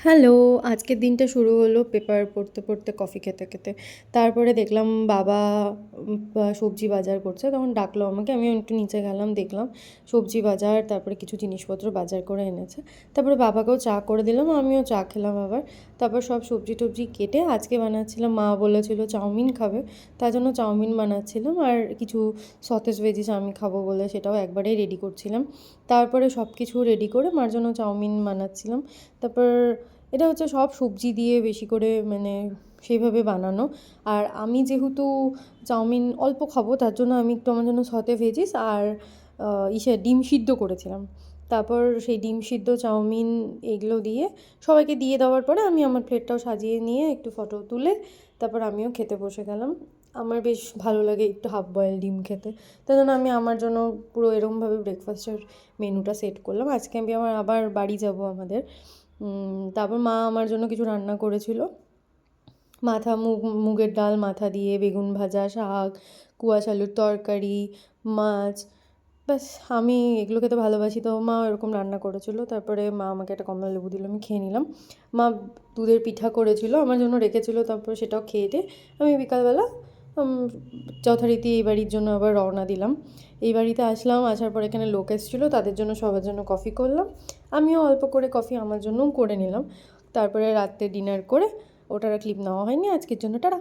Hello, আজকের দিনটা শুরু হলো পেপার পড়তে পড়তে, কফি খেতে খেতে। তারপরে দেখলাম বাবা সবজি বাজার করছে, তখন ডাকলো আমাকে। আমিও একটু নিচে গেলাম, দেখলাম সবজি বাজার, তারপরে কিছু জিনিসপত্র বাজার করে এনেছে। তারপরে বাবাকেও চা করে দিলাম, আমিও চা খেলাম আবার। তারপর সব সবজি টবজি কেটে আজকে বানাচ্ছিলাম, মা বলেছিল চাউমিন খাবে, তার জন্য চাউমিন বানাচ্ছিলাম। আর কিছু সতেজ ভেজিস আমি খাবো বলে সেটাও একবারেই রেডি করছিলাম। তারপরে সব কিছু রেডি করে মার জন্য চাউমিন বানাচ্ছিলাম। তারপর এটা হচ্ছে সব সবজি দিয়ে বেশি করে মানে সেইভাবে বানানো। আর আমি যেহেতু চাউমিন অল্প খাবো, তার জন্য আমি একটু আমার জন্য সতে ভেজিস আর ডিম সিদ্ধ করেছিলাম। তারপর সেই ডিম সিদ্ধ, চাউমিন এগুলো দিয়ে সবাইকে দিয়ে দেওয়ার পরে আমি আমার প্লেটটাও সাজিয়ে নিয়ে একটু ফটো তুলে তারপর আমিও খেতে বসে গেলাম। আমার বেশ ভালো লাগে একটু হাফ বয়েল ডিম খেতে, তাই জন্য আমি আমার জন্য পুরো এরকমভাবে ব্রেকফাস্টের মেনুটা সেট করলাম। আজকে আমি আবার বাড়ি যাব আমাদের। তারপর মা আমার জন্য কিছু রান্না করেছিল, মুগের ডাল মাথা দিয়ে, বেগুন ভাজা, শাক, কুয়াশ আলুর তরকারি, মাছ। ব্যাস, আমি এগুলো খেতে ভালোবাসি, তো মা এরকম রান্না করেছিল। তারপরে মা আমাকে একটা কমলা লেবু দিল, আমি খেয়ে নিলাম। মা দুধের পিঠা করেছিল, আমার জন্য রেখেছিল, তারপর সেটাও খেয়ে দিয়ে আমি বিকালবেলা যথারীতি এই বাড়ির জন্য আবার রওনা দিলাম। এই বাড়িতে আসলাম, আসার পর এখানে লোক এসেছিলো, তাদের জন্য সবার জন্য কফি করলাম, আমিও অল্প করে কফি আমার জন্যও করে নিলাম। তারপরে রাত্রে ডিনার করে, ওটার ক্লিপ নেওয়া হয়নি আজকের জন্য, টাটা।